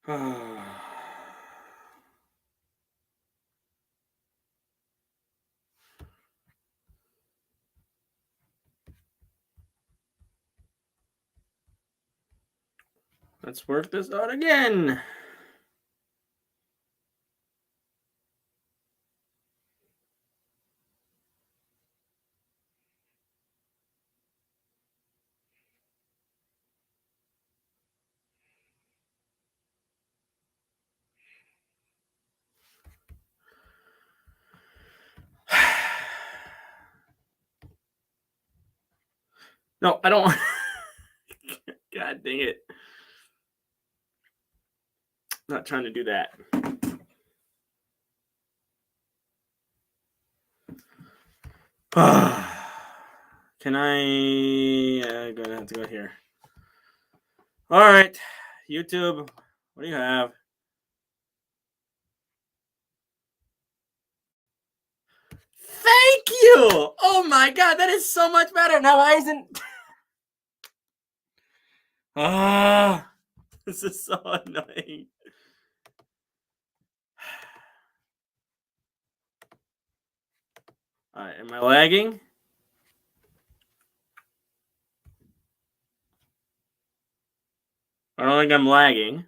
Let's work this out again. No, I don't. God dang it. Not trying to do that. Can I? Gonna have to go here. All right, YouTube. What do you have? Thank you. Oh my God, that is so much better. Now why isn't? This is so annoying. All right, am I lagging? I don't think I'm lagging.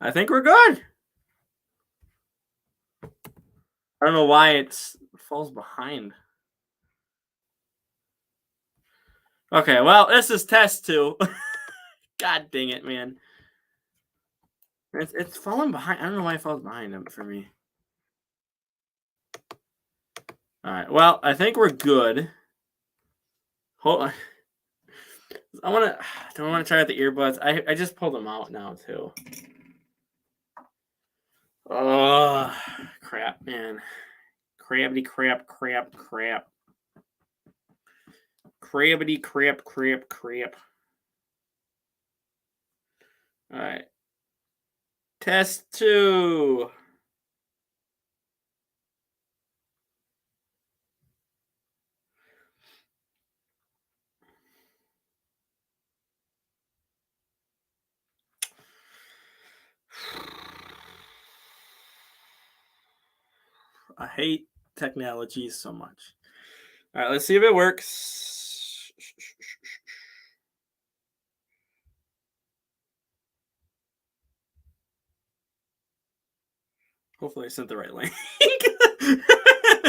I think we're good. I don't know why it falls behind. Okay, well, this is test 2. God dang it, man. It's falling behind. I don't know why it falls behind for me. All right, well, I think we're good. Hold on. Do I want to try out the earbuds? I just pulled them out now, too. Oh, crap, man. Crabbity crap. Crabbity crap. All right. Test 2. I hate technology so much. All right, let's see if it works. Hopefully I sent the right link.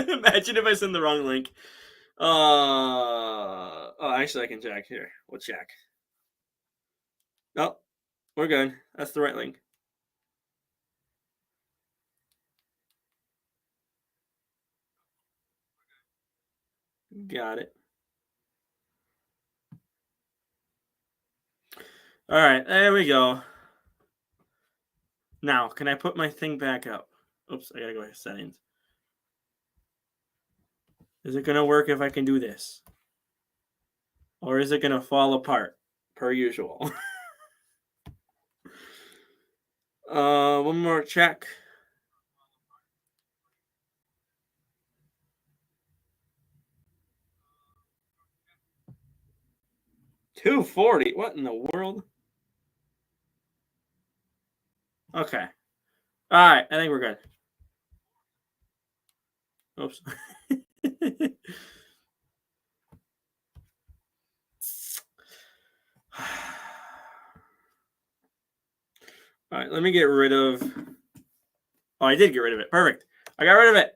Imagine if I sent the wrong link. Oh, actually I can check here. We'll check. Oh, we're good. That's the right link. Got it. All right, there we go. Now, can I put my thing back up? Oops, I gotta go to settings. Is it gonna work if I can do this? Or is it gonna fall apart, per usual? One more check. $240. What in the world? Okay. All right. I think we're good. Oops. All right. Let me get rid of. Oh, I did get rid of it. Perfect. I got rid of it.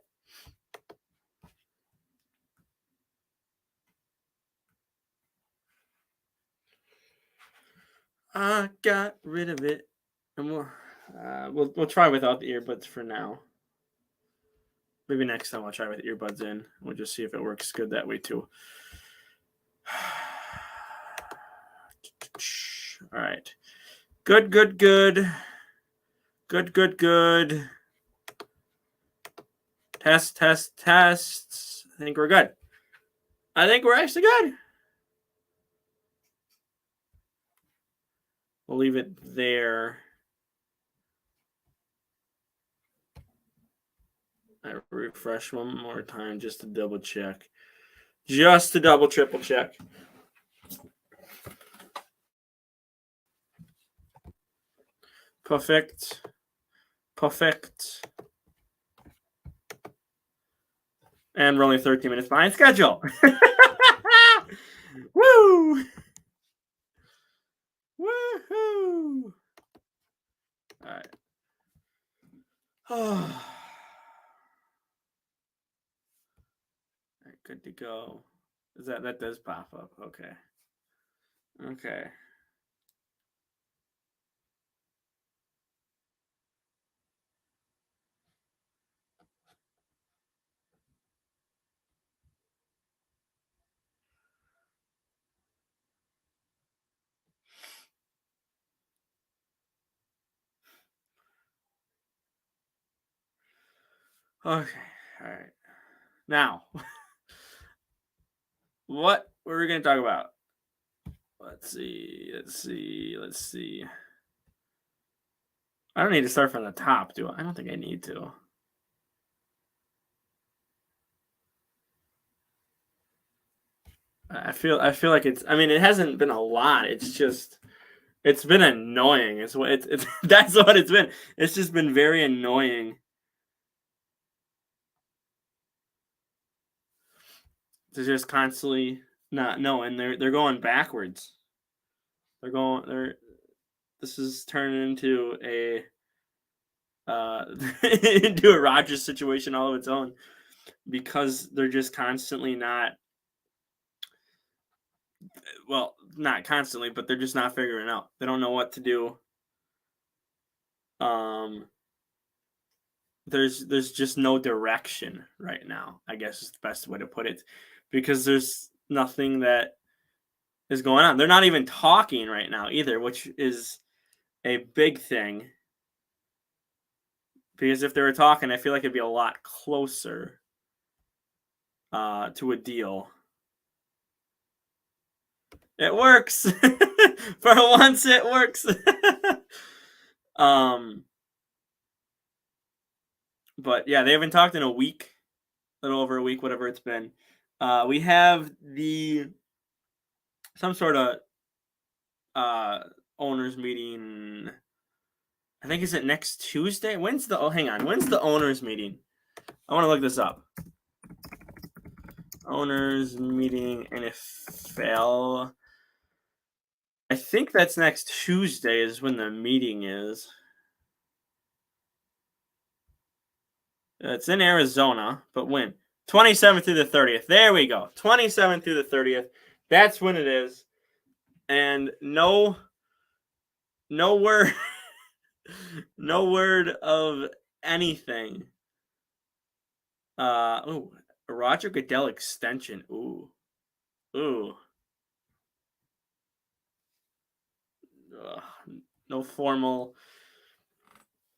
I got rid of it. And we'll try without the earbuds for now. Maybe next time I'll try with earbuds in. We'll just see if it works good that way too. All right. Good. Test. I think we're good. I think we're actually good. We'll leave it there. I refresh one more time just to double check. Just to double, triple check. Perfect. And we're only 13 minutes behind schedule. Woo! Woohoo! All right. All right, good to go. That does pop up? Okay. Okay. Okay. All right. Now, what were we going to talk about? Let's see. I don't need to start from the top, do I? I don't think I need to. I feel like it's. I mean, it hasn't been a lot. It's just. It's been annoying. It's what it's that's what it's been. It's just been very annoying to just constantly not know, and they're going backwards. This is turning into a into a Rodgers situation all of its own because they're just constantly not not constantly, but they're just not figuring out. They don't know what to do. There's just no direction right now, I guess is the best way to put it, because there's nothing that is going on. They're not even talking right now either, which is a big thing. Because if they were talking, I feel like it'd be a lot closer to a deal. It works. For once, it works. But yeah, they haven't talked in a week, a little over a week, whatever it's been. We have some sort of owners meeting. I think is it next Tuesday? When's the owners meeting? I want to look this up. Owners meeting NFL. I think that's next Tuesday is when the meeting is. It's in Arizona, but when? 27th through the 30th. There we go. 27th through the 30th. That's when it is. And no word no word of anything. A Roger Goodell extension. Ooh. Ugh, no formal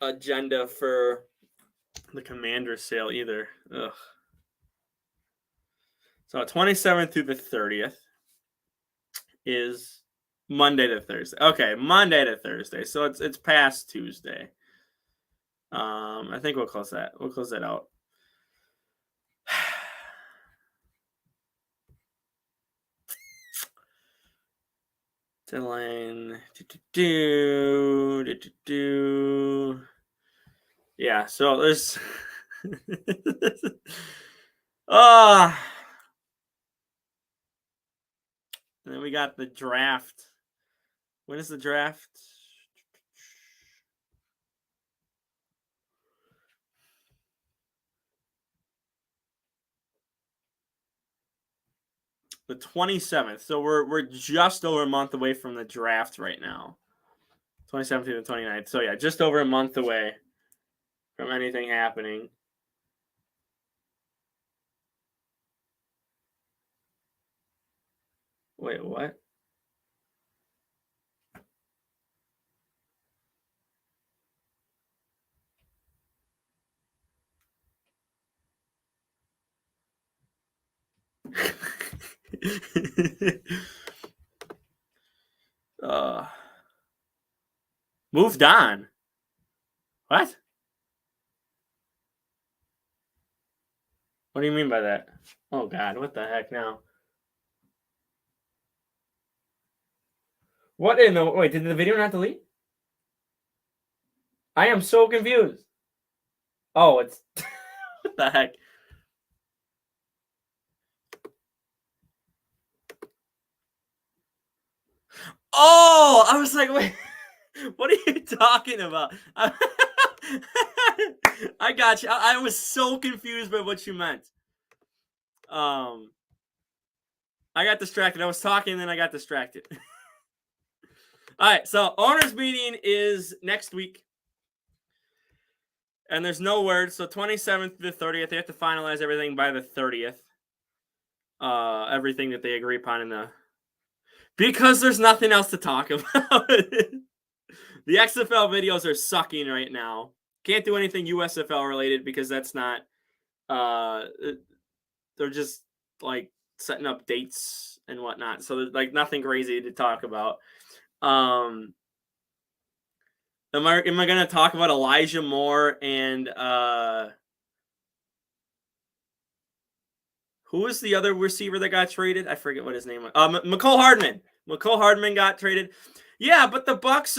agenda for the Commander sale either. Ugh. So 27th through the 30th is Monday to Thursday. Okay, Monday to Thursday. So it's past Tuesday. I think we'll close that. We'll close that out. Deadline. Yeah, so there's and then we got the draft. When is the draft? The 27th. So we're just over a month away from the draft right now. 27th to the 29th. So yeah, just over a month away from anything happening. Wait, what? Moved on. What? What do you mean by that? Oh God, what the heck now? What in the wait? Did the video not delete? I am so confused. Oh, it's what the heck? Oh, I was like, wait, what are you talking about? I got you. I was so confused by what you meant. Um, I got distracted. I was talking, and then I got distracted. All right, so owners meeting is next week, and there's no word. So 27th to the 30th, they have to finalize everything by the 30th. Everything that they agree upon in the because there's nothing else to talk about. The XFL videos are sucking right now. Can't do anything USFL related because that's not. Uh, they're just like setting up dates and whatnot, so there's like nothing crazy to talk about. Am I gonna talk about Elijah Moore and who was the other receiver that got traded? I forget what his name was. McCole Hardman. McCole Hardman got traded. Yeah, but the Bucks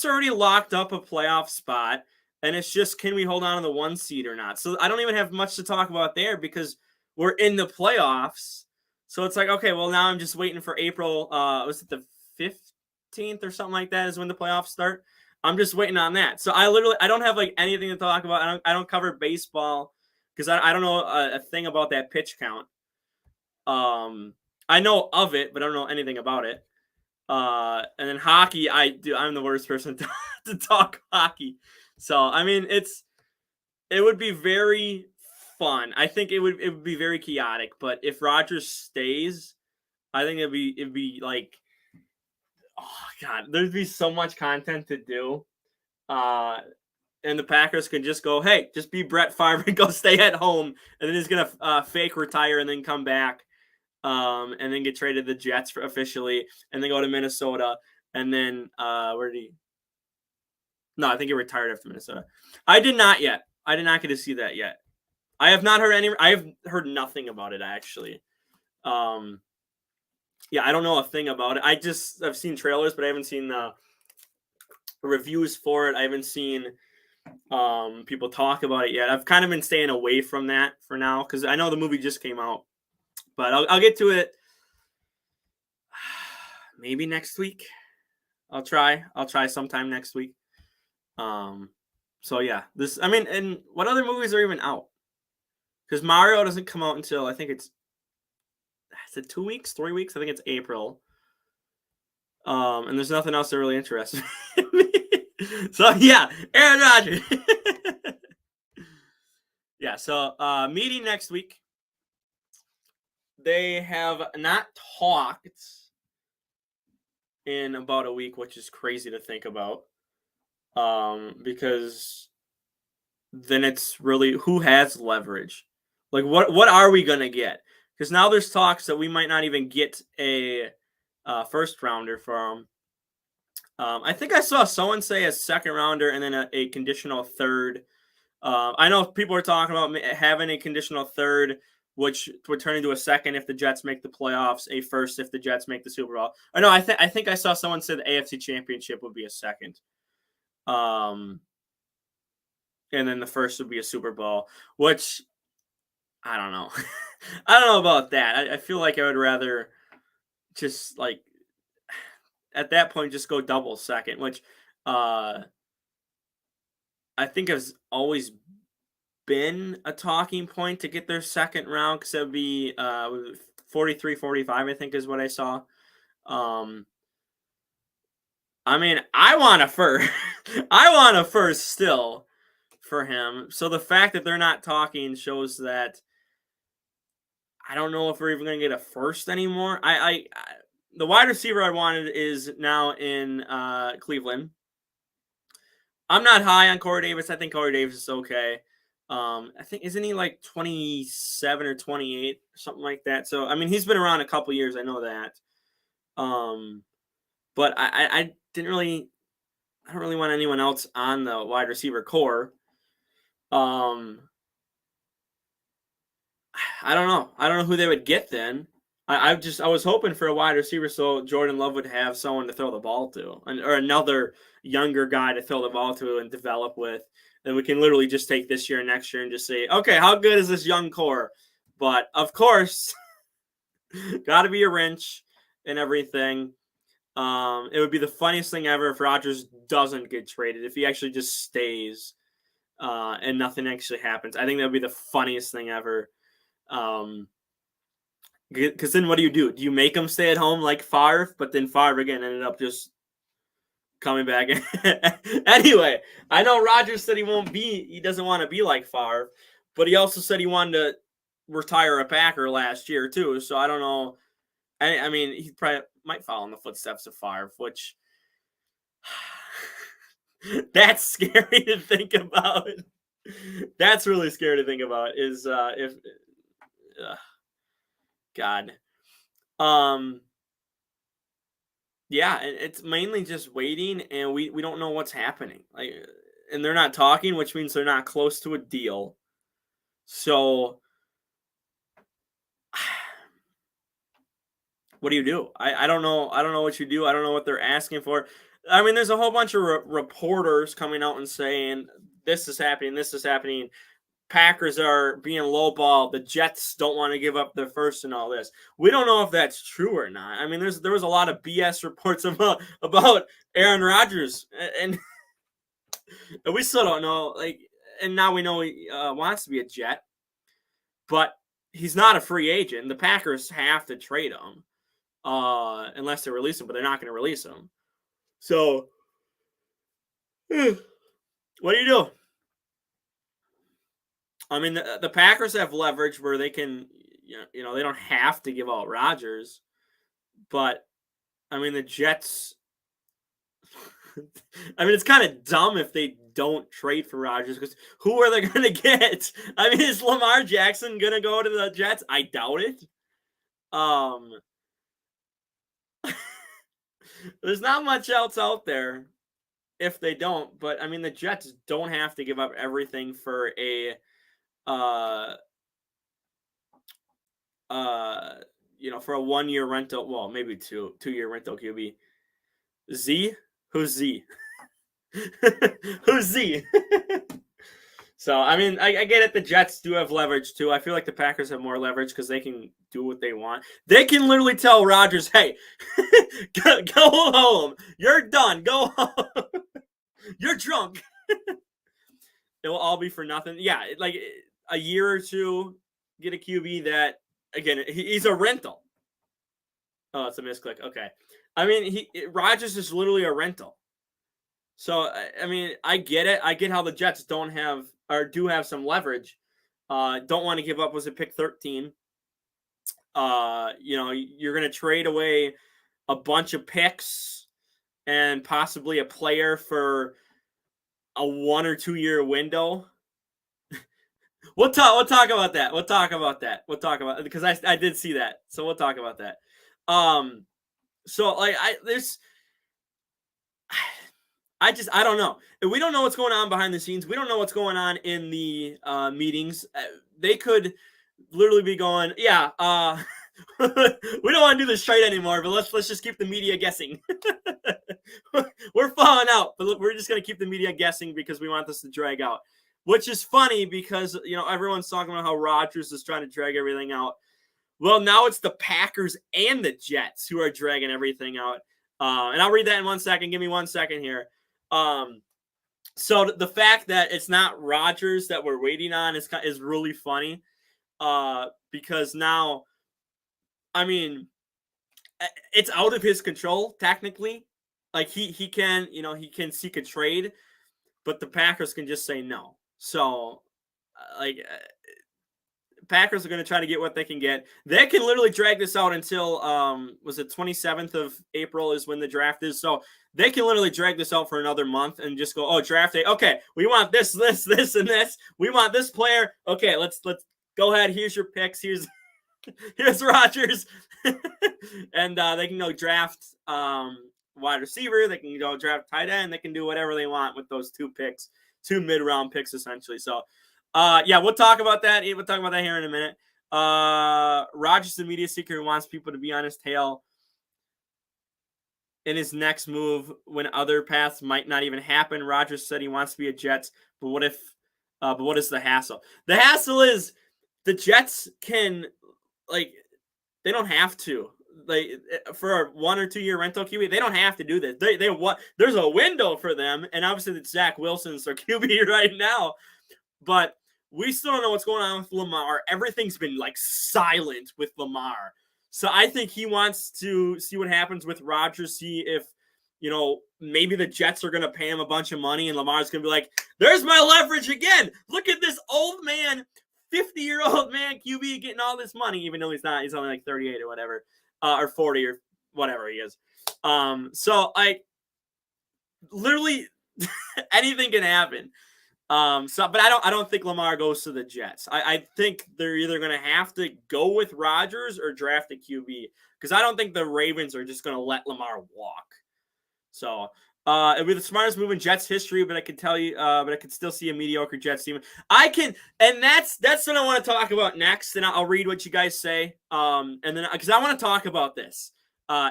already locked up a playoff spot, and it's just can we hold on to the 1 seed or not? So I don't even have much to talk about there because we're in the playoffs. So it's like, okay, well now I'm just waiting for April. Was it the 15th or something like that? Is when the playoffs start. I'm just waiting on that. So I don't have like anything to talk about. I don't cover baseball because I don't know a thing about that pitch count. I know of it, but I don't know anything about it. And then hockey, I'm the worst person to talk hockey. So I mean, it would be very fun. I think it would be very chaotic. But if Rodgers stays, I think it'd be like, oh God, there'd be so much content to do. And the Packers could just go, hey, just be Brett Favre and go stay at home, and then he's gonna fake retire and then come back. And then get traded to the Jets officially, and then go to Minnesota, and then where did he? No, I think he retired after Minnesota. I did not yet. I did not get to see that yet. I have not heard any. I have heard nothing about it actually. Yeah, I don't know a thing about it. I've seen trailers, but I haven't seen reviews for it. I haven't seen people talk about it yet. I've kind of been staying away from that for now because I know the movie just came out. But I'll get to it maybe next week. I'll try sometime next week. So yeah, and what other movies are even out? Because Mario doesn't come out until I think is it 2 weeks, 3 weeks? I think it's April. And there's nothing else that really interests me. So yeah, Aaron Rodgers. Yeah, so meeting next week. They have not talked in about a week, which is crazy to think about. Because then it's really who has leverage. Like what are we gonna get? Because now there's talks that we might not even get a first rounder from. I think I saw someone say a second rounder and then a conditional third. I know people are talking about having a conditional third, which would turn into a second if the Jets make the playoffs, a first if the Jets make the Super Bowl. Or no, I think I saw someone say the AFC Championship would be a second. And then the first would be a Super Bowl, which I don't know. I don't know about that. I feel like I would rather just like at that point just go double second, which I think has always been a talking point to get their second round because it would be 43-45, I think is what I saw. I mean, I want a first. I want a first still for him. So the fact that they're not talking shows that I don't know if we're even going to get a first anymore. The wide receiver I wanted is now in Cleveland. I'm not high on Corey Davis. I think Corey Davis is okay. I think isn't he like 27 or 28 or something like that? So I mean, he's been around a couple years. I know that. But I didn't really. I don't really want anyone else on the wide receiver core. I don't know. I don't know who they would get then. I was hoping for a wide receiver so Jordan Love would have someone to throw the ball to, or another younger guy to throw the ball to and develop with. And we can literally just take this year and next year and just say, okay, how good is this young core? But of course, got to be a wrench and everything. It would be the funniest thing ever if Rodgers doesn't get traded, if he actually just stays and nothing actually happens. I think that would be the funniest thing ever. Because then what do? Do you make him stay at home like Favre? But then Favre again ended up just coming back. Anyway, I know Rodgers said he doesn't want to be like Favre, but he also said he wanted to retire a Packer last year too. So I don't know. I mean, he probably might follow in the footsteps of Favre, which that's scary to think about. That's really scary to think about. Is if God, yeah, it's mainly just waiting, and we don't know what's happening. Like, and they're not talking, which means they're not close to a deal. So, what do you do? I don't know. I don't know what you do. I don't know what they're asking for. I mean, there's a whole bunch of reporters coming out and saying this is happening. This is happening. Packers are being lowballed. The Jets don't want to give up their first and all this. We don't know if that's true or not. I mean, there was a lot of BS reports about Aaron Rodgers, and we still don't know. Like, and now we know he wants to be a Jet, but he's not a free agent. The Packers have to trade him unless they release him, but they're not going to release him. So, what do you do? I mean, the Packers have leverage where they can, they don't have to give out Rodgers, but I mean, the Jets. I mean, it's kind of dumb if they don't trade for Rodgers because who are they going to get? I mean, is Lamar Jackson going to go to the Jets? I doubt it. There's not much else out there if they don't, but I mean, the Jets don't have to give up everything for a for a 1 year rental. Well, maybe 2 year rental QB. Z? Who's Z? Who's Z? So, I mean, I get it. The Jets do have leverage, too. I feel like the Packers have more leverage because they can do what they want. They can literally tell Rodgers, hey, go home. You're done. Go home. You're drunk. It will all be for nothing. Yeah, like a year or two, get a QB that, again, he's a rental. Oh, it's a misclick. Okay. I mean, Rodgers is literally a rental. So, I mean, I get it. I get how the Jets don't have or do have some leverage. Don't want to give up. Was it pick 13? You're going to trade away a bunch of picks and possibly a player for a 1 or 2 year window. We'll talk about that. We'll talk about because I did see that. So we'll talk about that. So like I don't know. We don't know what's going on behind the scenes. We don't know what's going on in the meetings. They could literally be going, yeah, we don't want to do this trade anymore, but let's just keep the media guessing. We're falling out, but we're just going to keep the media guessing because we want this to drag out. Which is funny because, everyone's talking about how Rodgers is trying to drag everything out. Well, now it's the Packers and the Jets who are dragging everything out. And I'll read that in 1 second. Give me 1 second here. So the fact that it's not Rodgers that we're waiting on is really funny. Because now, I mean, it's out of his control, technically. Like, he can seek a trade, but the Packers can just say no. So, Packers are going to try to get what they can get. They can literally drag this out until, was it 27th of April is when the draft is. So they can literally drag this out for another month and just go, oh, draft day. Okay, we want this, and this. We want this player. Okay, let's go ahead. Here's your picks. Here's Rodgers. And they can go draft wide receiver. They can go draft tight end. They can do whatever they want with those 2 picks, 2 mid-round picks, essentially. So, we'll talk about that. We'll talk about that here in a minute. Rodgers, the media seeker who wants people to be on his tail in his next move when other paths might not even happen. Rodgers said he wants to be a Jets, but what if? But what is the hassle? The hassle is the Jets can they don't have to for a 1 or 2 year rental QB. They don't have to do this. They want there's a window for them, and obviously it's Zach Wilson's their QB right now, but we still don't know what's going on with Lamar. Everything's been silent with Lamar. So I think he wants to see what happens with Rodgers, see if, maybe the Jets are going to pay him a bunch of money and Lamar's going to be like, there's my leverage again. Look at this old man, 50-year-old man QB getting all this money, even though he's not. He's only 38 or whatever, or 40 or whatever he is. So literally anything can happen. But I don't think Lamar goes to the Jets. I think they're either going to have to go with Rodgers or draft a QB, because I don't think the Ravens are just going to let Lamar walk. So it'd be the smartest move in Jets history, but I can tell you, but I could still see a mediocre Jets team. And that's what I want to talk about next, and I'll read what you guys say. And then because I want to talk about this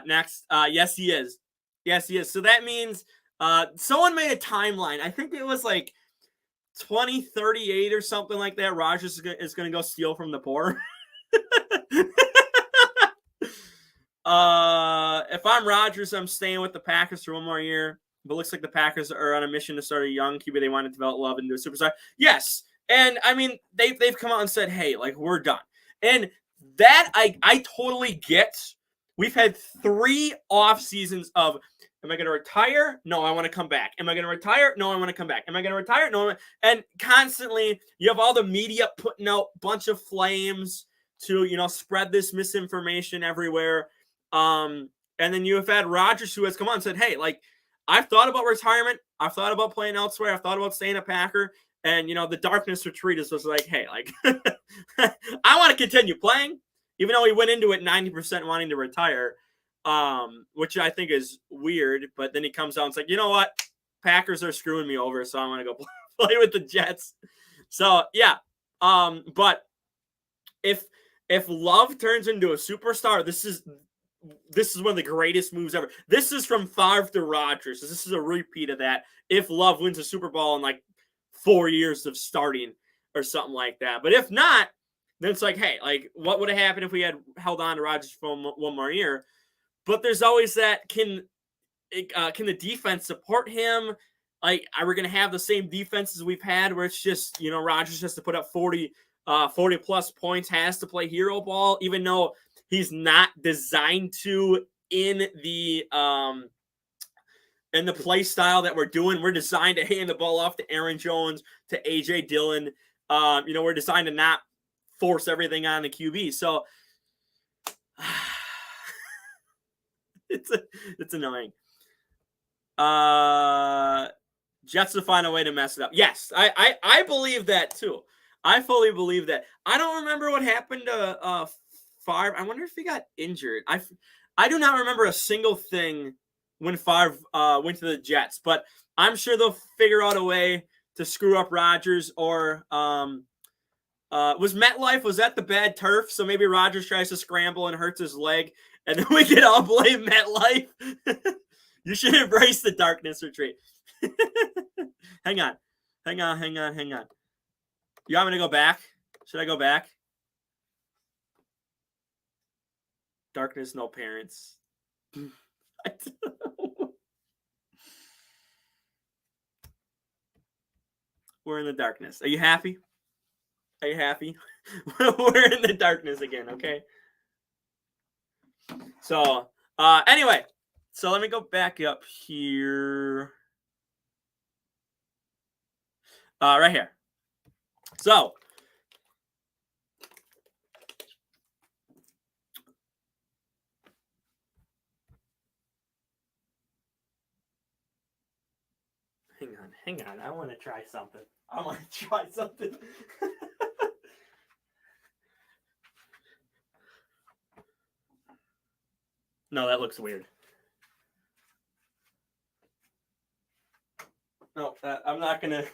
next. Yes, he is. So that means someone made a timeline. I think it was 2038 or something like that. Rodgers is going to go steal from the poor. If I'm Rodgers, I'm staying with the Packers for one more year. But it looks like the Packers are on a mission to start a young QB. They want to develop Love into a superstar. Yes, and I mean they've come out and said, hey, we're done. And that I totally get. We've had 3 off seasons of, am I going to retire? No, I want to come back. Am I going to retire? No, I want to come back. Am I going to retire? No. And constantly, you have all the media putting out a bunch of flames to, spread this misinformation everywhere. And then you have had Rodgers, who has come on and said, hey, I've thought about retirement. I've thought about playing elsewhere. I've thought about staying a Packer. And, the darkness retreat is just hey, I want to continue playing, even though he went into it 90% wanting to retire. Which I think is weird, but then he comes out and it's you know what? Packers are screwing me over, so I want to go play with the Jets. So yeah. But if Love turns into a superstar, this is one of the greatest moves ever. This is from Favre to Rodgers. This is a repeat of that. If Love wins a Super Bowl in 4 years of starting or something like that. But if not, then it's hey, what would have happened if we had held on to Rodgers for one more year? But there's always that, can the defense support him? Are we going to have the same defenses we've had where it's just, Rodgers has to put up 40 plus points, has to play hero ball, even though he's not designed to in the play style that we're doing. We're designed to hand the ball off to Aaron Jones, to A.J. Dillon. We're designed to not force everything on the QB. So it's annoying. Jets will find a way to mess it up. Yes, I believe that too. I fully believe that. I don't remember what happened to Favre. I wonder if he got injured. I do not remember a single thing when Favre went to the Jets, but I'm sure they'll figure out a way to screw up Rodgers. Or was MetLife, was that the bad turf? So maybe Rodgers tries to scramble and hurts his leg, and then we can all blame MetLife. You should embrace the darkness retreat. Hang on. You want me to go back? Should I go back? Darkness, no parents. We're in the darkness. Are you happy? We're in the darkness again, okay? So, anyway. So let me go back up here. Right here. So, hang on. I want to try something. No, that looks weird. No, I'm not gonna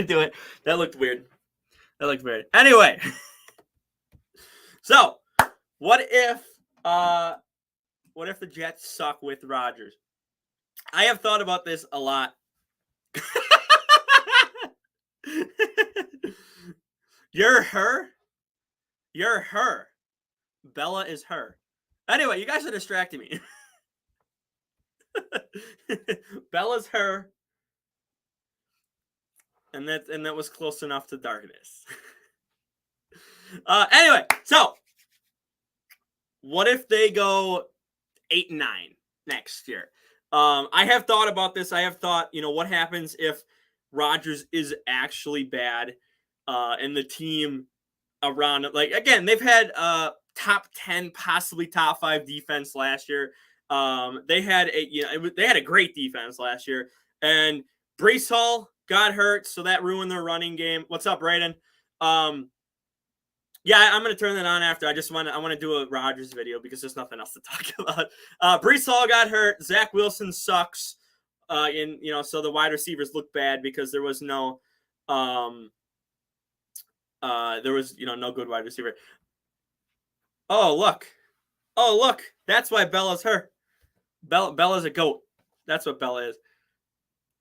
do it. That looked weird. Anyway, So, what if the Jets suck with Rodgers? I have thought about this a lot. You're her. You're her. Bella is her. Anyway, you guys are distracting me. Bella's her. And that was close enough to darkness. Anyway, so what if they go 8-9 next year? I have thought about this. I have thought, what happens if Rodgers is actually bad, and the team around it, like, again, they've had top 10, possibly top 5 defense last year. They had a great defense last year, and Breece Hall got hurt, so that ruined their running game. What's up, Brayden? Yeah, I'm gonna turn that on after. I want to do a Rodgers video because there's nothing else to talk about. Breece Hall got hurt. Zach Wilson sucks. So the wide receivers look bad because there was no no good wide receiver. Oh look, that's why Bella's her. Bella's a goat. That's what Bella is.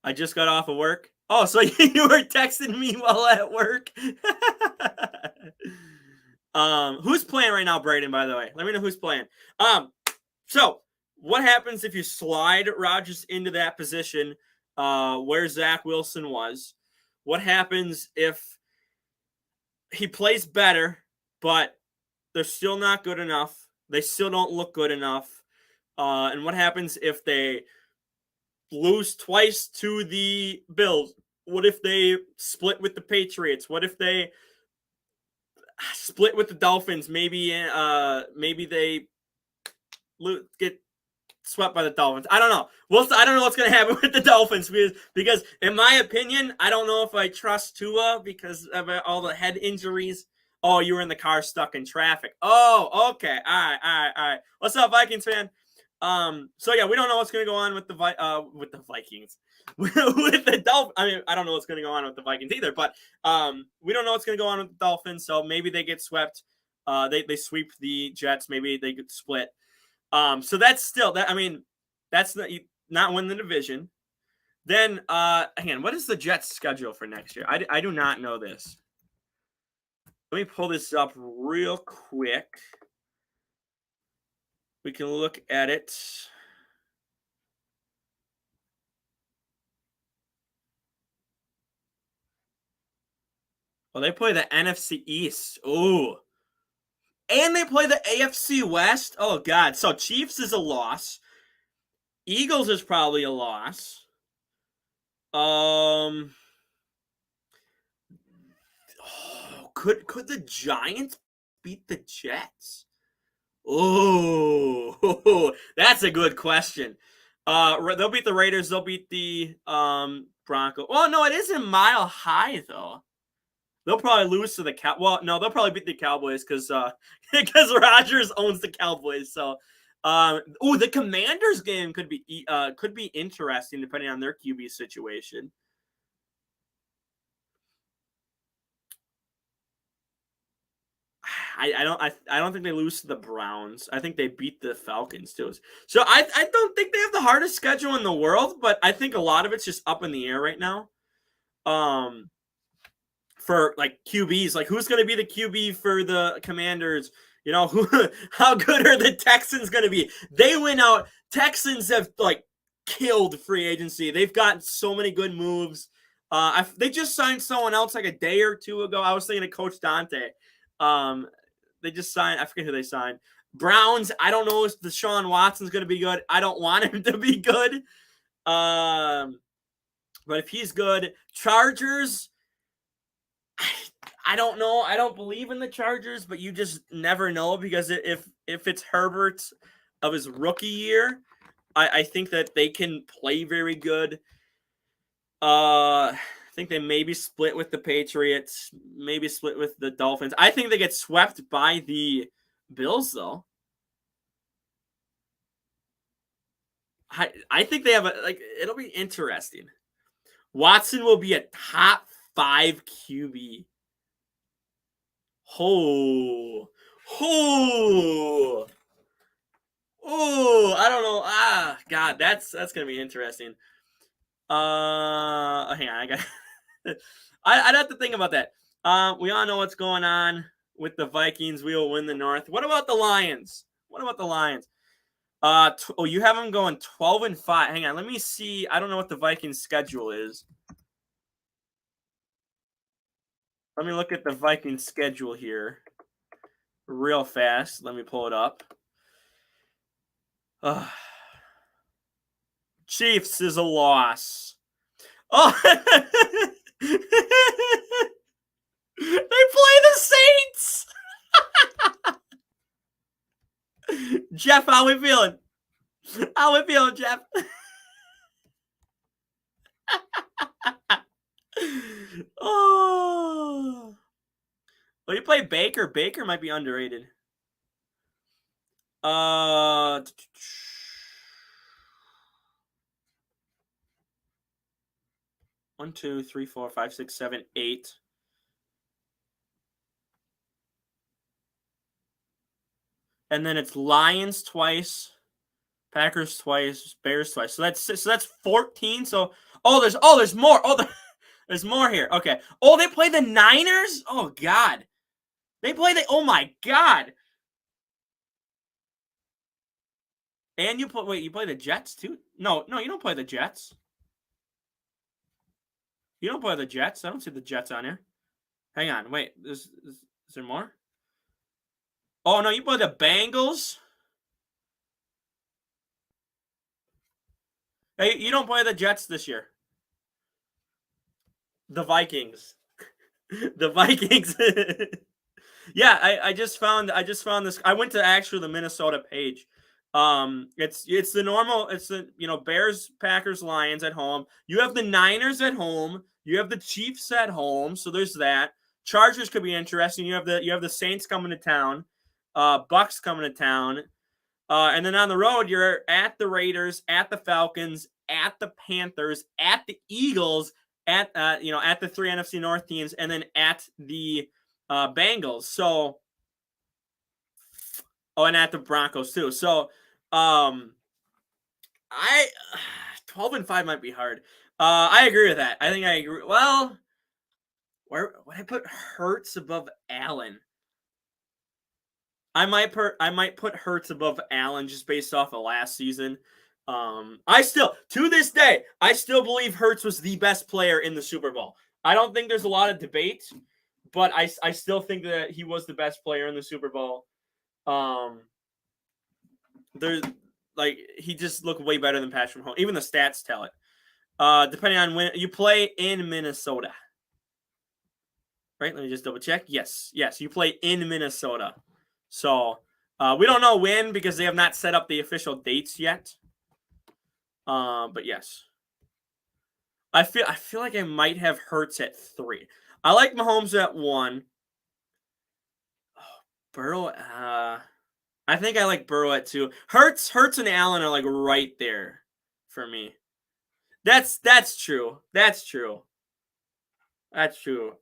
I just got off of work. Oh, so you were texting me while at work? Who's playing right now, Brayden, by the way? Let me know who's playing. So what happens if you slide Rodgers into that position where Zach Wilson was? What happens if he plays better, but they're still not good enough? They still don't look good enough. And what happens if they lose twice to the Bills? What if they split with the Patriots? What if they split with the Dolphins? Maybe they get swept by the Dolphins. I don't know. I don't know what's going to happen with the Dolphins because, in my opinion, I don't know if I trust Tua because of all the head injuries. Oh, you were in the car stuck in traffic. Oh, okay. All right. What's up, Vikings fan? So yeah, we don't know what's going to go on with the Vikings. with the Dolphins. I mean, I don't know what's going to go on with the Vikings either, but we don't know what's going to go on with the Dolphins. So maybe they get swept. They sweep the Jets. Maybe they get split. So that's still that. I mean, that's not win the division. Then again, what is the Jets' schedule for next year? I do not know this. Let me pull this up real quick. We can look at it. Well, they play the NFC East. Ooh. And they play the AFC West. Oh, God. So Chiefs is a loss. Eagles is probably a loss. Could the Giants beat the Jets? Oh, that's a good question. They'll beat the Raiders. They'll beat the Broncos. Oh, no, it isn't Mile High, though. They'll probably lose to the they'll probably beat the Cowboys because Rodgers owns the Cowboys. So, the Commanders game could be interesting depending on their QB situation. I don't think they lose to the Browns. I think they beat the Falcons too. So I don't think they have the hardest schedule in the world, but I think a lot of it's just up in the air right now. For like QBs, like who's going to be the QB for the Commanders? How good are the Texans going to be? They went out. Texans have like killed free agency. They've gotten so many good moves. They just signed someone else like a day or two ago. I was thinking of Coach Dante. They just signed. I forget who they signed. Browns. I don't know if Deshaun Watson's going to be good. I don't want him to be good. But if he's good, Chargers. I don't know. I don't believe in the Chargers, but you just never know because if it's Herbert of his rookie year, I think that they can play very good. I think they maybe split with the Patriots, maybe split with the Dolphins. I think they get swept by the Bills, though. I think they have it'll be interesting. Watson will be a top 5 QB. Oh, Ooh. Ooh, I don't know. God, that's gonna be interesting. Hang on, I got. I'd have to think about that. We all know what's going on with the Vikings. We will win the North. What about the Lions? What about the Lions? You have them going 12-5. Hang on, let me see. I don't know what the Vikings' schedule is. Let me look at the Vikings' schedule here, real fast. Let me pull it up. Chiefs is a loss. Oh, they play the Saints. Jeff, how we feeling? How we feeling, Jeff? Oh. Well, you play Baker. Baker might be underrated. 1, 2, 3, 4, 5, 6, 7, 8. And then it's Lions twice, Packers twice, Bears twice. So that's 14. So there's more. There's more here. Okay. Oh, they play the Niners? Oh God. Oh my God. And you play the Jets too? No, you don't play the Jets. You don't play the Jets. I don't see the Jets on here. Hang on, wait. Is there more? Oh no, you play the Bengals. Hey, you don't play the Jets this year. The Vikings. The Vikings. Yeah, I just found this. I went to actually the Minnesota page. It's the normal. It's the Bears, Packers, Lions at home. You have the Niners at home. You have the Chiefs at home. So there's that. Chargers could be interesting. You have the Saints coming to town. Bucks coming to town. And then on the road, you're at the Raiders, at the Falcons, at the Panthers, at the Eagles, at at the 3 NFC North teams, and then at the Bengals. So, and at the Broncos too. So, I 12-5 might be hard. I agree with that. I think I agree. Well, where would I put Hurts above Allen? I might put Hurts above Allen just based off of last season. I still, to this day, I still believe Hurts was the best player in the Super Bowl. I don't think there's a lot of debate, but I still think that he was the best player in the Super Bowl. He just looked way better than Patrick Mahomes. Even the stats tell it. Depending on when you play in Minnesota, right? Let me just double check. Yes, you play in Minnesota. So we don't know when because they have not set up the official dates yet. But yes, I feel like I might have Hurts at 3. I like Mahomes at 1. Oh, Burrow. I think I like Burrow at 2. Hurts and Allen are like right there for me. That's true. That's true. That's true.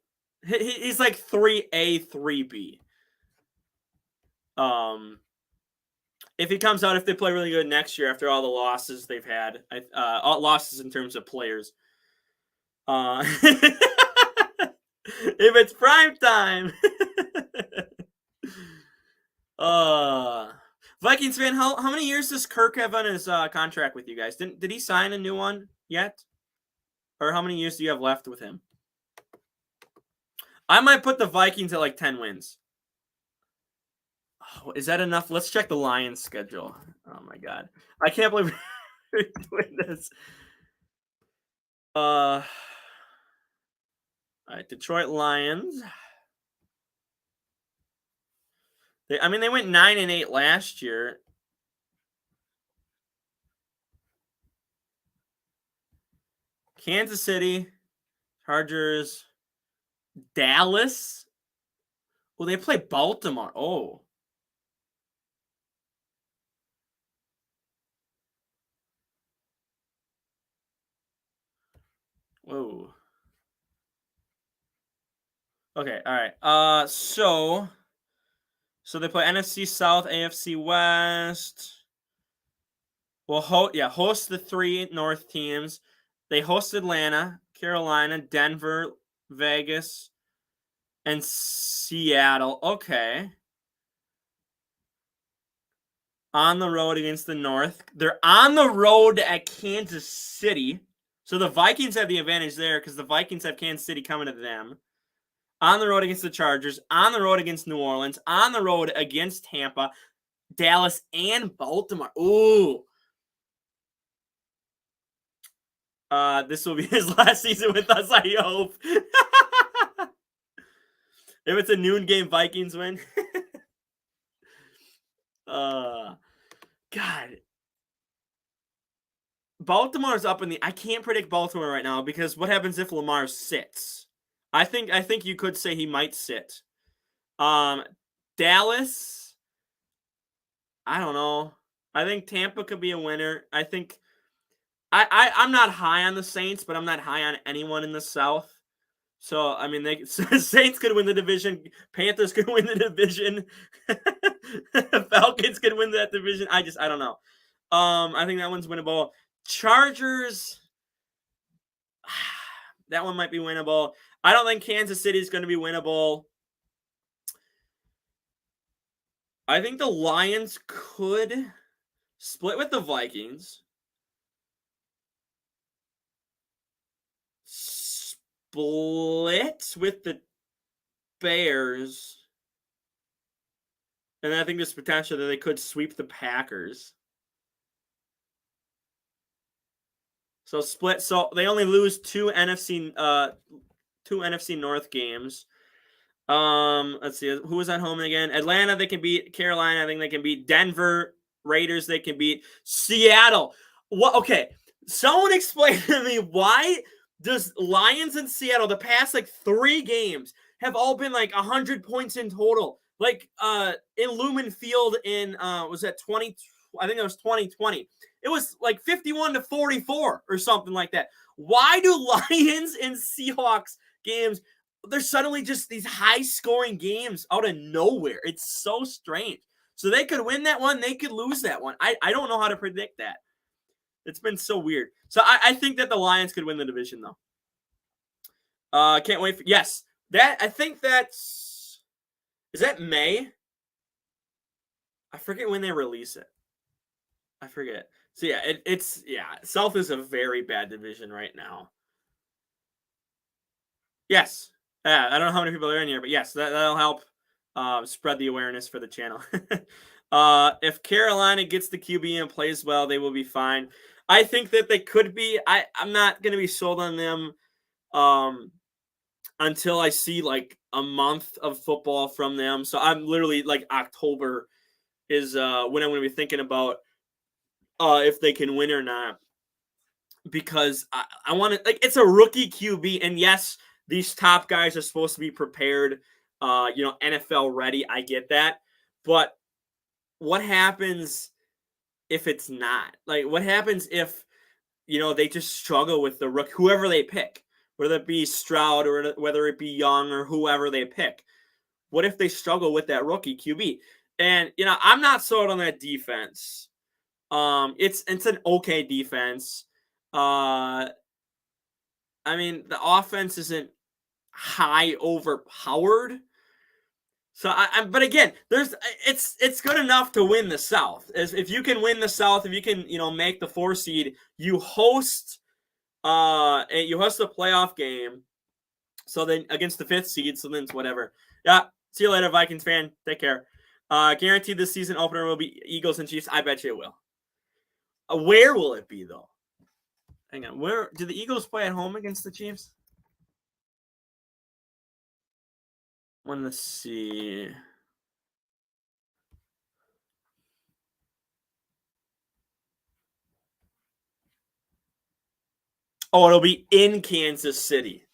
He's like 3A, 3B. If he comes out, if they play really good next year after all the losses they've had, all losses in terms of players. If it's prime time. Vikings fan, how many years does Kirk have on his contract with you guys? Did he sign a new one yet? Or how many years do you have left with him? I might put the Vikings at like 10 wins. Oh, is that enough? Let's check the Lions schedule. Oh my God. I can't believe we're doing this. All right, Detroit Lions. They went 9-8 last year. Kansas City, Chargers, Dallas. Well, they play Baltimore. Oh. Whoa. Okay, all right. So So they play NFC South, AFC West. Well, host the 3 North teams. They host Atlanta, Carolina, Denver, Vegas, and Seattle. Okay. On the road against the North. They're on the road at Kansas City. So the Vikings have the advantage there because the Vikings have Kansas City coming to them. On the road against the Chargers. On the road against New Orleans. On the road against Tampa, Dallas, and Baltimore. Ooh. This will be his last season with us, I hope. If it's a noon game, Vikings win. God. Baltimore's up in the. I can't predict Baltimore right now because what happens if Lamar sits? I think you could say he might sit. Dallas. I don't know. I think Tampa could be a winner. I think. I'm not high on the Saints, but I'm not high on anyone in the South. So I mean, Saints could win the division. Panthers could win the division. Falcons could win that division. I don't know. I think that one's winnable. Chargers, that one might be winnable. I don't think Kansas City is going to be winnable. I think the Lions could split with the Vikings. Split with the Bears. And I think there's potential that they could sweep the Packers. So split. So they only lose two NFC North games. Let's see who was at home again. Atlanta, they can beat. Carolina, I think they can beat. Denver Raiders, they can beat. Seattle. What? Okay, someone explain to me why does Lions and Seattle the past like 3 games have all been like 100 points in total? Like in Lumen Field in was that 20? I think it was 2020. It was like 51-44 or something like that. Why do Lions and Seahawks games? They're suddenly just these high-scoring games out of nowhere. It's so strange. So they could win that one. They could lose that one. I don't know how to predict that. It's been so weird. So I think that the Lions could win the division, though. Can't wait for... Yes. I think that's... Is that May? I forget when they release it. I forget. So, yeah, it's... Yeah, South is a very bad division right now. Yes. I don't know how many people are in here, but yes, that'll help spread the awareness for the channel. If Carolina gets the QB and plays well, they will be fine. I think that they could be. I'm not going to be sold on them until I see like a month of football from them. So I'm literally like October is when I'm going to be thinking about if they can win or not. Because I want to, like, it's a rookie QB. And yes, these top guys are supposed to be prepared, NFL ready. I get that. But what happens if it's not? Like, what happens if, they just struggle with the rookie, whoever they pick, whether it be Stroud or whether it be Young or whoever they pick? What if they struggle with that rookie QB? And, I'm not sold on that defense. It's an okay defense. I mean, the offense isn't high overpowered. So but again, it's good enough to win the South. If you can win the South, if you can, make the 4 seed, you host a playoff game. So then against the 5th seed, so then it's whatever. Yeah. See you later, Vikings fan. Take care. Guaranteed this season opener will be Eagles and Chiefs. I bet you it will. Where will it be though? Hang on. Where do the Eagles play at home against the Chiefs? Let's see. Oh, it'll be in Kansas City.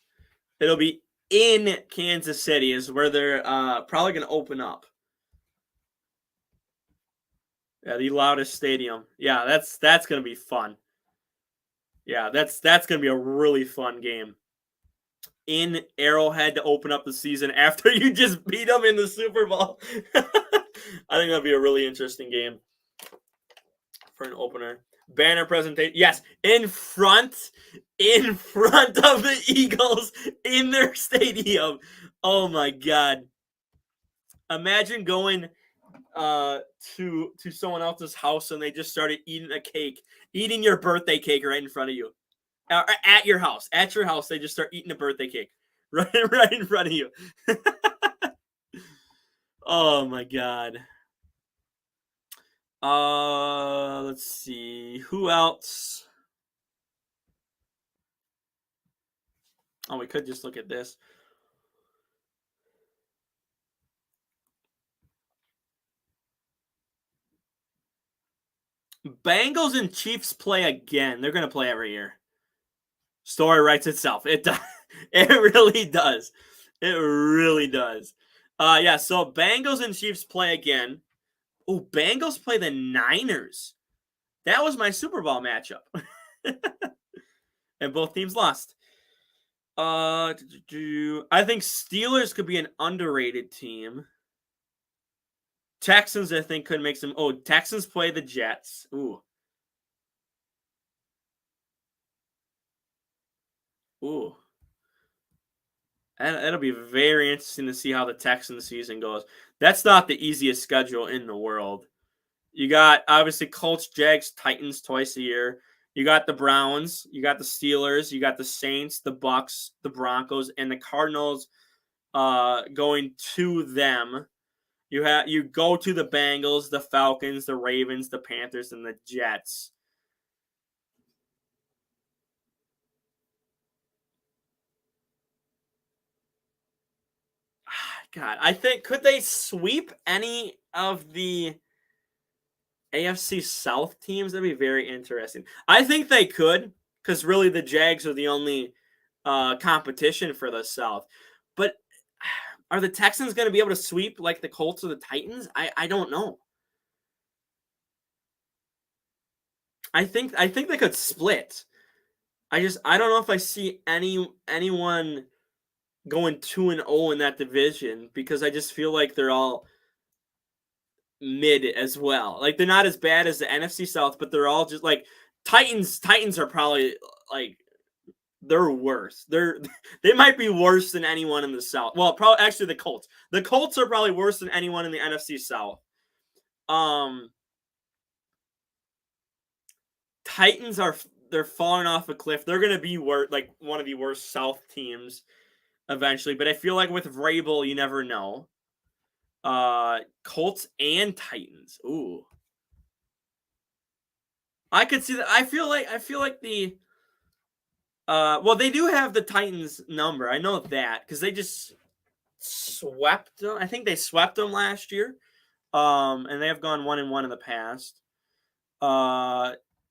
It'll be in Kansas City is where they're probably going to open up. Yeah, the loudest stadium. Yeah, that's going to be fun. Yeah, that's going to be a really fun game. In Arrowhead to open up the season after you just beat them in the Super Bowl. I think that'll be a really interesting game for an opener. Banner presentation. Yes, in front of the Eagles in their stadium. Oh my god. Imagine going to someone else's house and they just started eating a cake, eating your birthday cake right in front of you. At your house. At your house, they just start eating a birthday cake. Right in front of you. Oh my god. Let's see. Who else? Oh, we could just look at this. Bengals and Chiefs play again. They're gonna play every year. Story writes itself. It does. It really does. It really does. Yeah. So Bengals and Chiefs play again. Oh, Bengals play the Niners. That was my Super Bowl matchup, and both teams lost. I think Steelers could be an underrated team. Texans, I think, could make some. Oh, Texans play the Jets. Ooh. Ooh. And it'll be very interesting to see how the Texans season goes. That's not the easiest schedule in the world. You got obviously Colts, Jags, Titans twice a year. You got the Browns, you got the Steelers, you got the Saints, the Bucks, the Broncos, and the Cardinals going to them. You go to the Bengals, the Falcons, the Ravens, the Panthers, and the Jets. God, I think could they sweep any of the AFC South teams? That'd be very interesting. I think they could, because really the Jags are the only competition for the South. But are the Texans going to be able to sweep like the Colts or the Titans? I don't know. I think they could split. I don't know if I see anyone going 2-0 in that division because I just feel like they're all mid as well. Like they're not as bad as the NFC South, but they're all just like Titans are probably like they're worse. They might be worse than anyone in the South. Well, probably actually the Colts. The Colts are probably worse than anyone in the NFC South. Um Titans they're falling off a cliff. They're gonna be like one of the worst South teams eventually. But I feel like with Vrabel, you never know. Colts and Titans. Ooh. I could see that. I feel like the well, they do have the Titans number. I know that because they just swept them. I think they swept them last year. And they have gone 1-1 in the past.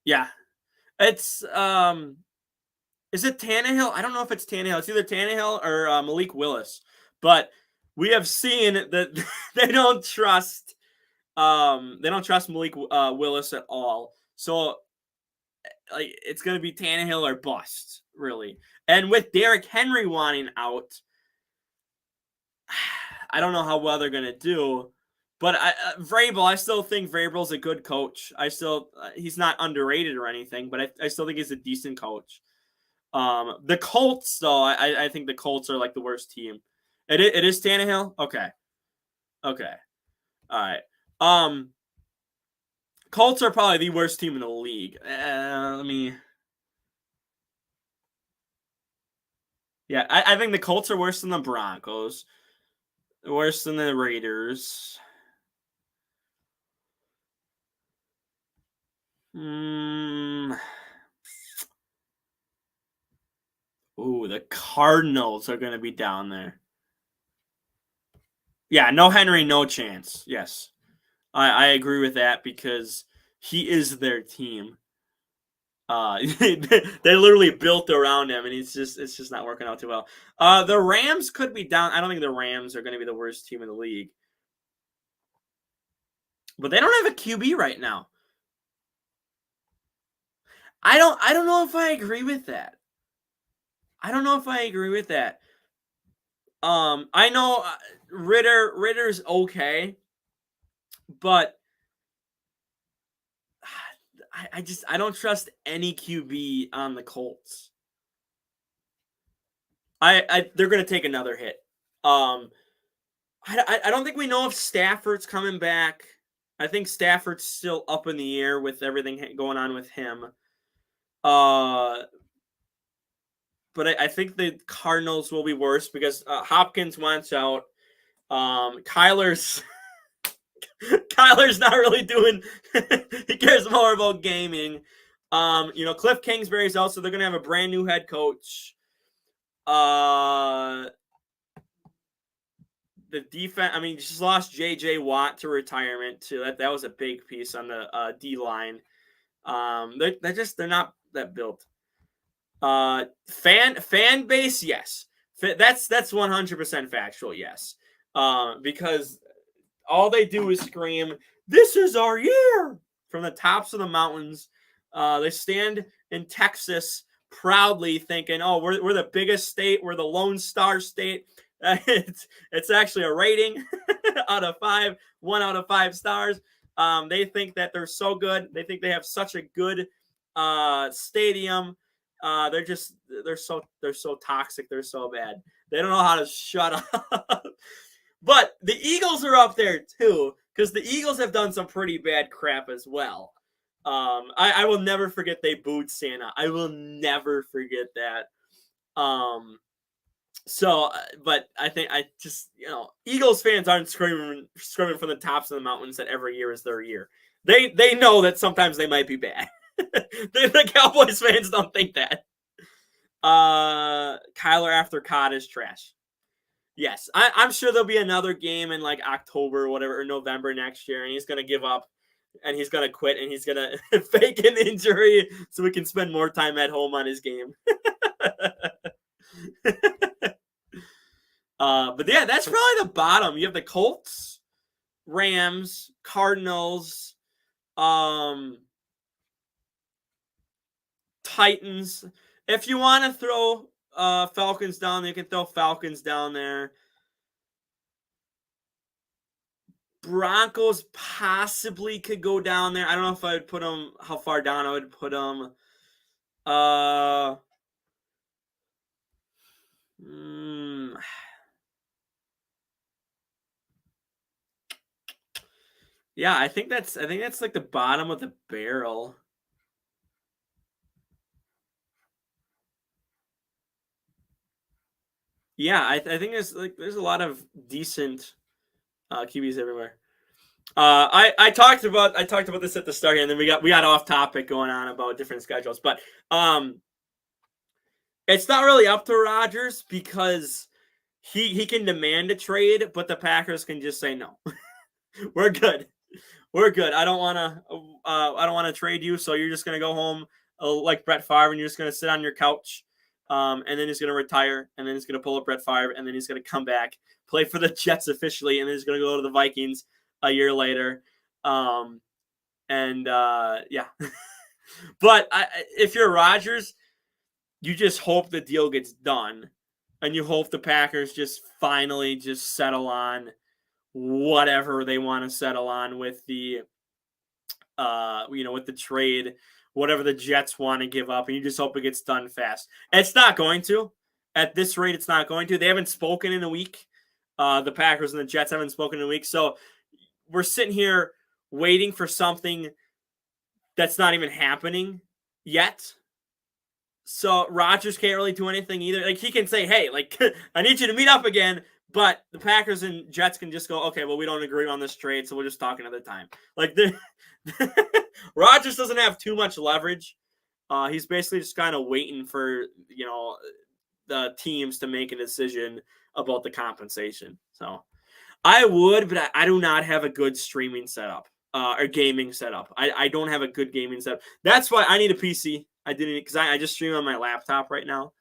Yeah, it's is it Tannehill? I don't know if it's Tannehill. It's either Tannehill or Malik Willis. But we have seen that they don't trust Malik Willis at all. So like it's gonna be Tannehill or bust, really. And with Derrick Henry wanting out, I don't know how well they're gonna do. But Vrabel, I still think Vrabel's a good coach. He's not underrated or anything, but I still think he's a decent coach. The Colts, though, I think the Colts are like the worst team. It is Tannehill. Okay, all right. Colts are probably the worst team in the league. Let me. Yeah, I think the Colts are worse than the Broncos, worse than the Raiders. Ooh, the Cardinals are going to be down there. Yeah, no Henry, no chance. Yes, I agree with that because he is their team. They literally built around him, and it's just not working out too well. The Rams could be down. I don't think the Rams are going to be the worst team in the league, but they don't have a QB right now. I don't know if I agree with that. I don't know if I agree with that. I know Ritter's okay. but I don't trust any QB on the Colts. They're going to take another hit. I don't think we know if Stafford's coming back. I think Stafford's still up in the air with everything going on with him. But I think the Cardinals will be worse because Hopkins wants out. Kyler's not really doing. He cares more about gaming. Cliff Kingsbury's out, so they're gonna have a brand new head coach. The defense. I mean, just lost J.J. Watt to retirement too. That was a big piece on the D line. They're not that built. Fan base, yes. That's 100% factual, yes. Because all they do is scream, "This is our year!" from the tops of the mountains. They stand in Texas proudly thinking, "Oh, we're the biggest state. We're the Lone Star State." It's actually a rating out of 5, 1 out of 5 stars. They think that they're so good. They think they have such a good stadium. They're so toxic. They're so bad. They don't know how to shut up. But the Eagles are up there too, because the Eagles have done some pretty bad crap as well. I will never forget they booed Santa. I will never forget that. But I think Eagles fans aren't screaming from the tops of the mountains that every year is their year. They know that sometimes they might be bad. The Cowboys fans don't think that. Kyler after Cod is trash. Yes, I'm sure there'll be another game in like October or whatever, or November next year, and he's going to give up, and he's going to quit, and he's going to fake an injury so we can spend more time at home on his game. But yeah, that's probably the bottom. You have the Colts, Rams, Cardinals, Titans. If you want to throw Falcons down there, you can throw Falcons down there. Broncos possibly could go down there. I don't know if I would put them, how far down I would put them. Yeah, I think that's like the bottom of the barrel. Yeah, I think there's a lot of decent QBs everywhere. I talked about this at the start, and then we got off topic going on about different schedules, but it's not really up to Rodgers because he can demand a trade, but the Packers can just say no. We're good. I don't want to trade you, so you're just gonna go home like Brett Favre, and you're just gonna sit on your couch, and then he's gonna retire, and then he's gonna pull up Brett Favre, and then he's gonna come back, play for the Jets officially, and then he's gonna go to the Vikings a year later, yeah. But if you're Rodgers, you just hope the deal gets done, and you hope the Packers just finally just settle on whatever they want to settle on with the with the trade, whatever the Jets want to give up, and you just hope it gets done fast. And it's not going to. At this rate, it's not going to. They haven't spoken in a week. The Packers and the Jets haven't spoken in a week. So we're sitting here waiting for something that's not even happening yet. So Rodgers can't really do anything either. Like, he can say, "Hey, like, I need you to meet up again." But the Packers and Jets can just go, "Okay, well, we don't agree on this trade, so we'll just talk another time." Like, Rodgers doesn't have too much leverage. He's basically just kind of waiting for, the teams to make a decision about the compensation. So I would, but I do not have a good streaming setup or gaming setup. I don't have a good gaming setup. That's why I need a PC. I didn't, because I just stream on my laptop right now.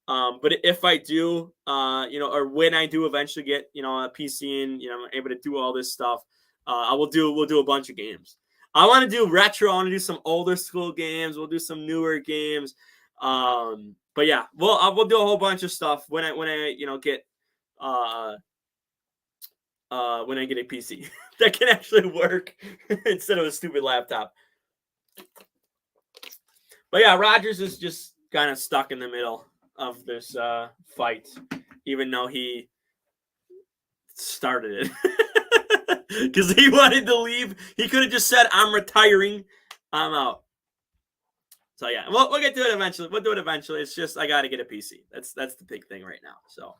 But if I do, or when I do eventually get, a PC and, I'm able to do all this stuff, we'll do a bunch of games. I want to do retro. I want to do some older school games. We'll do some newer games. But yeah, we'll do a whole bunch of stuff when I get, when I get a PC that can actually work instead of a stupid laptop. But yeah, Rodgers is just kind of stuck in the middle of this fight, even though he started it because he wanted to leave. He could have just said, "I'm retiring, I'm out." So yeah, we'll get to it eventually. We'll do it eventually. It's just I got to get a PC. That's the big thing right now. So,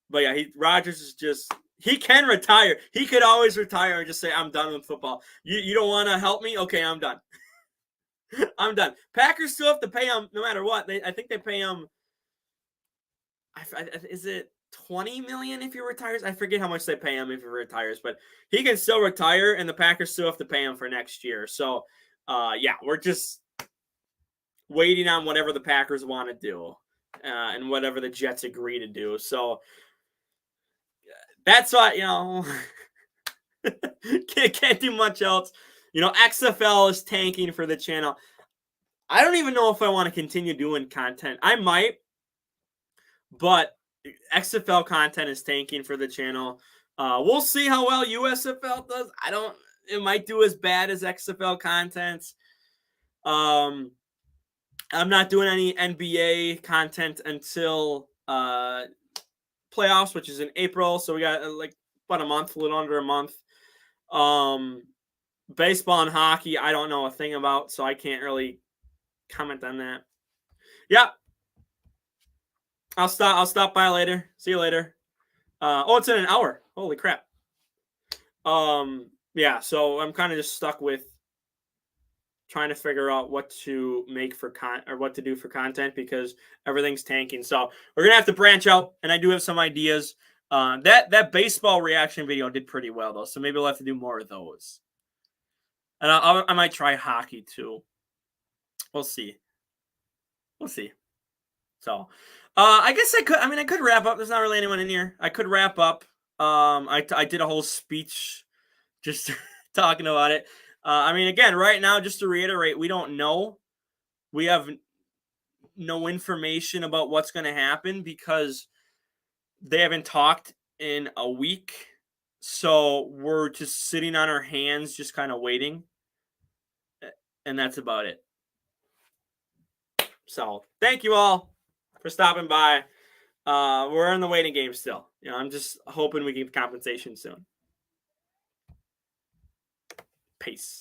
but yeah, Rodgers is just he can retire. He could always retire and just say, "I'm done with football." You don't want to help me? Okay, I'm done. I'm done. Packers still have to pay him no matter what. I think they pay him. Is it 20 million if he retires? I forget how much they pay him if he retires, but he can still retire, and the Packers still have to pay him for next year. So, yeah, we're just waiting on whatever the Packers want to do, and whatever the Jets agree to do. So that's why can't do much else. XFL is tanking for the channel. I don't even know if I want to continue doing content. I might, but XFL content is tanking for the channel. We'll see how well USFL does. It might do as bad as XFL content. I'm not doing any NBA content until playoffs, which is in April. So we got about a month, a little under a month. Baseball and hockey, I don't know a thing about, so I can't really comment on that. Yeah. I'll stop by later. See you later. It's in an hour. Holy crap. Yeah, so I'm kind of just stuck with trying to figure out what to make for what to do for content because everything's tanking. So we're gonna have to branch out, and I do have some ideas. That baseball reaction video did pretty well though, so maybe we'll have to do more of those. And I might try hockey too. We'll see. So, I guess I could wrap up. There's not really anyone in here. I could wrap up. I did a whole speech just talking about it. Again, right now, just to reiterate, we don't know. We have no information about what's going to happen because they haven't talked in a week. So we're just sitting on our hands, just kind of waiting. And that's about it. So thank you all for stopping by. We're in the waiting game still. I'm just hoping we get compensation soon. Peace.